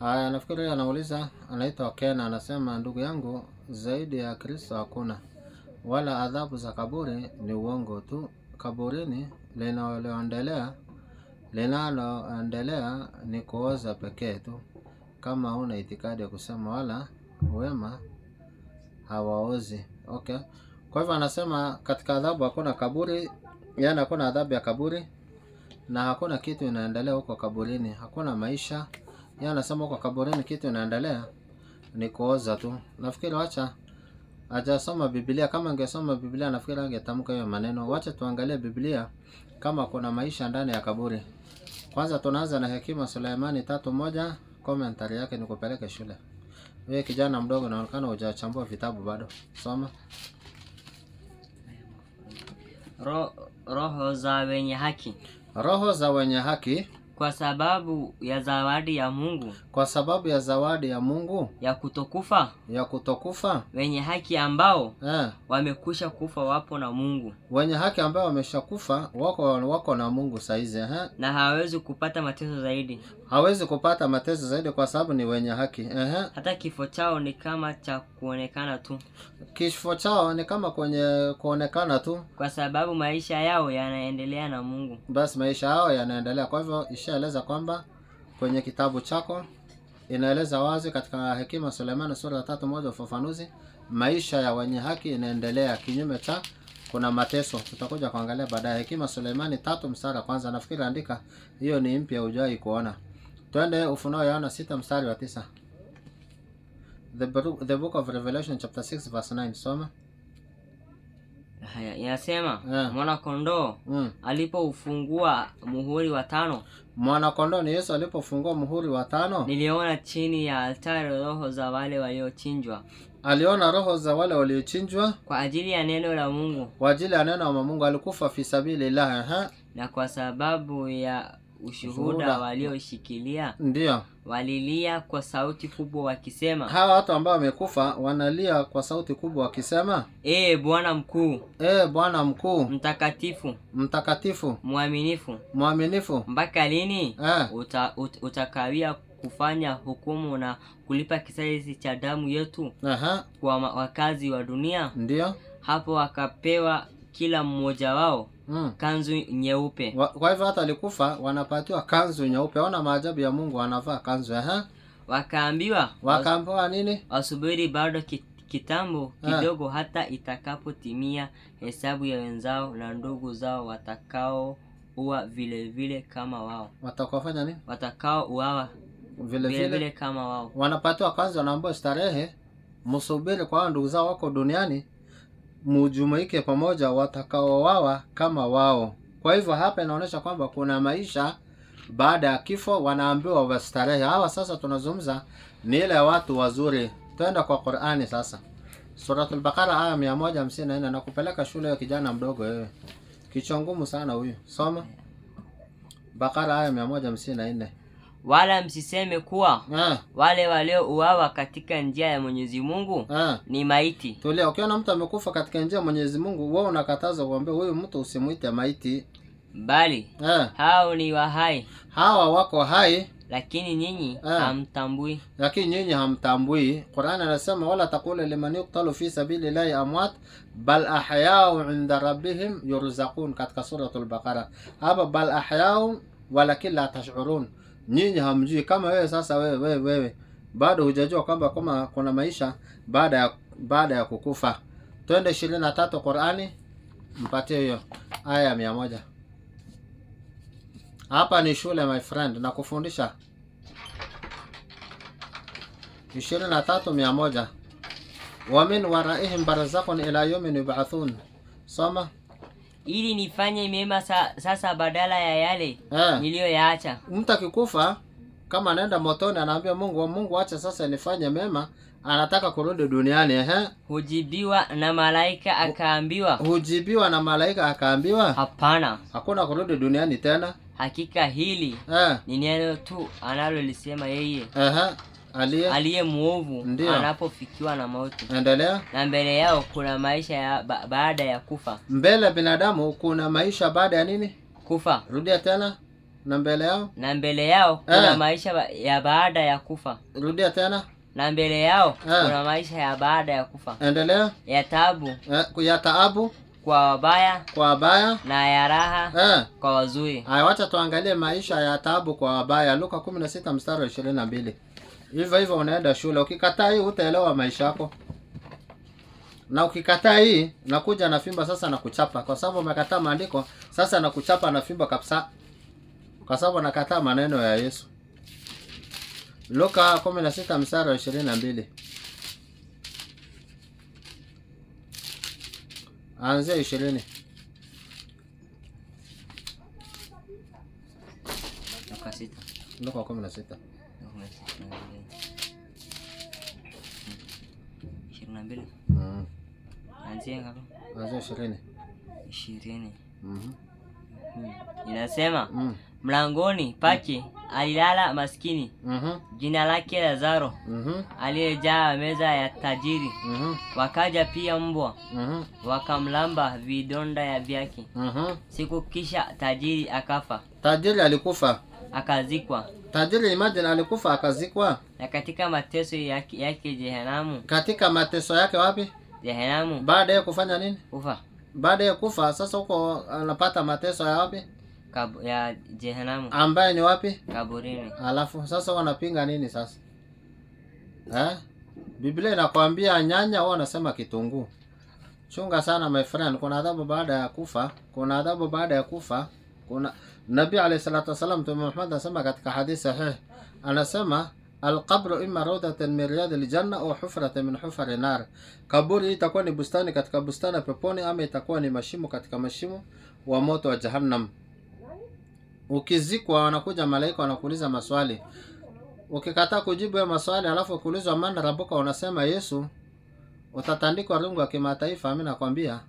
Haya, nafikiri anauliza, anaitwa Ken, anasema ndugu yangu, zaidi ya Kristo hakuna, wala adhabu za kaburi ni uongo tu. Kaburini linaloendelea ni kuoza pekee tu, kama huna itikadi ya kusema wala wema hawaozi. Okay. Kwa hivyo anasema katika adhabu hakuna kaburi, yani hakuna adhabu ya kaburi na hakuna kitu inaendelea huko kaburini, hakuna maisha. Yeye anasema huko kaburini kitu inaendelea ni kuoza tu. Nafikiri wacha hajasoma Biblia. Kama angesoma Biblia nafikiri angetamka hiyo maneno. Wacha tuangalie Biblia kama kuna maisha ndani ya kaburi. Kwanza tunaanza na Hekima Suleimani 3:1. Commentary yake ni kupeleka shule. Wewe kijana mdogo unaonekana hujachambua vitabu bado. Soma. Roho za wenye haki. Roho za wenye haki Kwa sababu ya zawadi ya Mungu. Kwa sababu ya zawadi ya Mungu Ya kutokufa. Ya kutokufa. Wenye haki ambao wamekwisha kufa wapo na Mungu. Wenye haki ambao wameshakufa wako na Mungu saizi. Na hawezi kupata mateso zaidi. Hawezi kupata mateso zaidi kwa sababu ni wenye haki. Hata kifo chao ni kama cha kuonekana tu. Kifo chao ni kama kwenye kuonekana tu. Kwa sababu maisha yao yanaendelea na Mungu. Basi maisha yao yanaendelea. Kwa hivyo ishaeleza kwamba kwenye kitabu chako inaeleza wazi katika Hekima Suleimani sura 3:1 ufafanuzi, maisha ya wenye haki inaendelea, kinyume cha kuna mateso. Tutakuja kuangalia baadaye. Hekima Suleimani 3:1. Nafikiri andika hiyo ni mpya hujai kuona. Twende Ufunuo Yohana 6:9. The book of Revelation chapter 6:9. Soma. Haya, inasema mwana kondoo alipoufungua muhuri wa 5. Mwana kondoo ni Yesu alipofungua muhuri wa 5. Niliona chini ya altari roho za wale waliochinjwa. Aliona roho za wale waliochinjwa kwa ajili ya neno la Mungu. Kwa ajili ya neno la Mungu alikufa fi sabilillah. Na kwa sababu ya ushuhuda walioshikilia. Ndio. Walilia kwa sauti kubwa wakisema. Hawa watu ambao wamekufa wanalia kwa sauti kubwa wakisema, Bwana mkuu. Bwana mkuu. Mtakatifu. Mtakatifu. Mwaminifu. Mwaminifu. Mpaka lini utakawia kufanya hukumu na kulipa kisasi cha damu yetu kwa wakazi wa dunia? Ndio. Hapo wakapewa kila mmoja wao kanzu nyeupe. Kwa hivyo hata alikufa wanapatiwa kanzu nyeupe. Ona maajabu ya Mungu, anavaa kanzu. Wakaambiwa nini? Wasubiri bado kitambo kidogo hata itakapotimia hesabu ya wenzao na ndugu zao watakao uwa vile kama wao. Watakofanya nini? Watakao uawa vile kama wao. Wanapatiwa kanzu, wanaambiwa starehe, msubiri kwa ndugu zao wako duniani, mujumuike pamoja watakaowawa kama wao. Kwa hivyo hapa inaonyesha kwamba kuna maisha baada ya kifo, wanaambiwa wastarehe. Hawa sasa tunazungumza ni ile watu wazuri. Twenda kwa Qur'ani sasa. Suratul Baqara aya 154. Nakupeleka shule ya kijana mdogo wewe. Kichwa ngumu sana huyu. Soma. Baqara aya 154. Wala msiseme kuwa wale waliouawa katika njia ya Mwenyezi Mungu ni maiti. Tulia, ukiona mtu amekufa katika njia ya Mwenyezi Mungu, wewe unakataza kuambia huyu mtu usimuite maiti. Bali hao ni wa hai. Hawa wako hai, lakini nyinyi hamtambui. Qur'an anasema wala taqulu liman yuqtalu fi sabilillahi amwat bal ahya'u 'inda rabbihim yurzaqun, katika suratul Baqara. Hapa bal ahya'u walakin la tash'urun. Nyinyi hamjui. Kama wewe sasa wewe bado hujajua kwamba kuna maisha baada ya kukufa. Twende 23 Qur'ani, mpatie hiyo aya 100. Hapa ni shule my friend, na kufundisha 23:100. Wa min waraihim barzakun ila yawmin yub'athun. Soma. Ili nifanye mema sasa badala ya yale niliyoyaacha. Mtu akikufa kama anaenda motoni anaambia Mungu acha sasa nifanye mema, anataka kurudi duniani. Hujibiwa na malaika akaambiwa hapana, hakuna kurudi duniani tena. Hakika hili ni neno tu analolisema yeye aliye muovu anapofikiwa na mauti. Endelea. Na mbele yao kuna maisha ya baada ya kufa. Mbele binadamu kuna maisha baada ya nini? Kufa. Rudia tena. na mbele yao kuna maisha ya baada ya kufa. Rudia tena. Na mbele yao kuna maisha ya baada ya kufa. Endelea. Ya taabu. Ya taabu kwa wabaya na ya raha kwa wazuri. Haya, wacha tuangalie maisha ya taabu kwa wabaya. Luka 16 mstari wa 22. Hivyo unaenda shule, ukikataa hii utaelewa maisha yako. Na ukikataa hii nakuja na fimba sasa na kuchapa, kwa sababu umekataa maandiko. Sasa na kuchapa na fimba kabisa, kwa sababu nakataa maneno ya Yesu. Luka 16 mstari wa 22. Anzia 20. Luka 16. 22. Anzia ngapi? Anzia 20. 20. Inasema mlangoni pake alilala maskini. Jina lake Lazaro. Aliyejaa meza ya tajiri. Wakaja pia mbwa. Wakamlamba vidonda ya vyake. Siku kisha tajiri akafa. Tajiri alikufa, akazikwa. Tajiri imagine alikufa akazikwa. Na katika mateso yake Jehanamu. Katika mateso yake wapi? Jehanamu. Baada ya kufanya nini? Kufa. Baada ya kufa sasa huko anapata mateso ya wapi? Ya Jehanamu. Ambaye ni wapi? Kaburini. Alafu sasa wanapinga nini sasa? Biblia inakwambia nyanya, wao wanasema kitunguu. Chunga sana my friend, kuna adhabu baada ya kufa, kuna adhabu baada ya kufa. Kuna Nabii alayhi salatu wasallam Mtume Muhammad anasema katika hadithi sahih, anasema al-qabru imma rawdatan min riyadil janna au hufratan min hufari nar. Kaburi itakuwa ni bustani katika bustani ya peponi, ama itakuwa ni mashimo katika mashimo wa moto wa jahannam. Ukizikwa wanakuja malaika wanakuuliza maswali. Ukikataa kujibu ya maswali alafu kuulizwa maana rabuka unasema Yesu, utatandikwa rungu ya kimataifa. Mimi nakwambia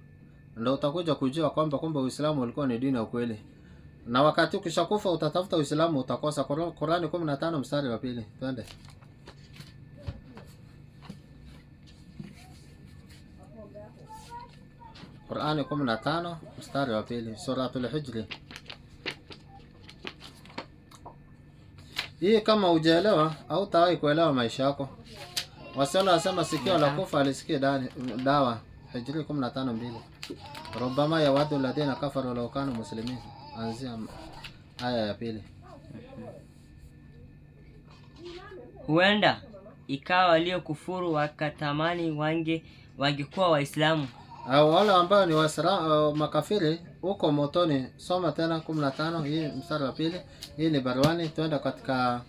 ndio utakuja kujua kwamba kumbe Uislamu ulikuwa ni dini ya kweli. Na wakati ukishakufa utatafuta Uislamu utakosa. Qur'ani 15 mstari wa 2. Twende. Qur'ani 15 mstari wa 2, Suratul Hijr. Hii kama hujaelewa au utawahi kuelewa maisha yako. Wasala wasema sikio la kufa alisikia dawa. Hijri 15:2. Rubama ya wadu ladina kafaru law kanu muslimin. Anzia aya ya 2. Huenda ikawa waliokufuru wakatamani wangekuwa Waislamu. Au wale ambao ni Waislamu makafiri huko motoni. Soma tena 15 hii mstari wa 2. Hii ni barwani. Tuenda katika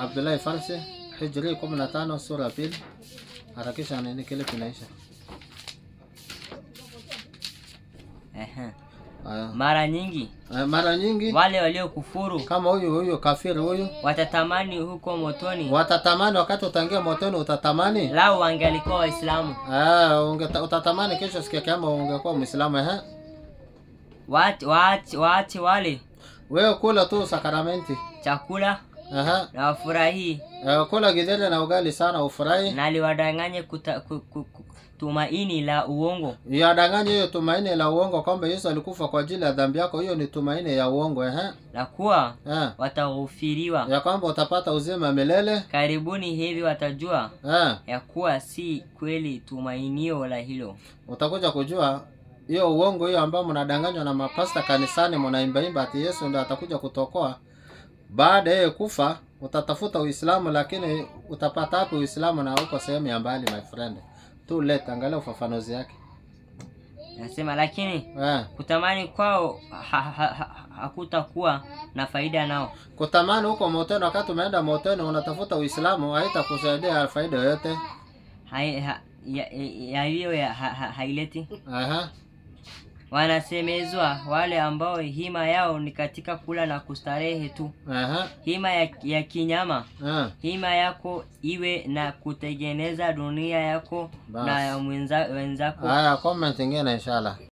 Abdullah Farsi, Hijri 15 sura 2. Harakisha nini kile kinaisha. Mara nyingi wale waliokufuru kama huyu kafiri huyu watatamani huko motoni. Watatamani wakati utaingia motoni utatamani lao wangelikuwa Waislamu. Utatamani kesho siku kama ungekuwa Muislamu. Waache wale. Wewe kula tu sakramenti chakula na wafurahi. Kula githeri na ugali sana ufurahi. Na aliwadanganye tumaini la uongo. Yadanganye hiyo tumaini la uongo kwamba Yesu alikufa kwa ajili ya dhambi yako. Hiyo ni tumaini ya uongo. Na kuwa wataghufiriwa, ya kwamba utapata uzima milele. Karibuni hivi watajua ya kuwa si kweli tumainio la hilo. Utakuja kujua hiyo uongo hiyo ambao mnadanganywa na mapasta kanisani, mnaimba ati Yesu ndio atakuja kutokoa. Baada ya kufa utatafuta Uislamu, lakini utapata hapo Uislamu na uko sehemu ya mbali my friend. Tu leta angalia ufafanuzi yake. Nasema lakini kutamani kwao hakutakuwa na faida nao. Kutamani huko motoni, wakati umeenda motoni unatafuta Uislamu, haitakusaidia faida yoyote. Haileti. Wanasemezwa wale ambao hima yao ni katika kula na kustarehe tu. Hima ya kinyama. Hima yako iwe na kutengeneza dunia yako na ya wenzako. Comment ingine inshallah.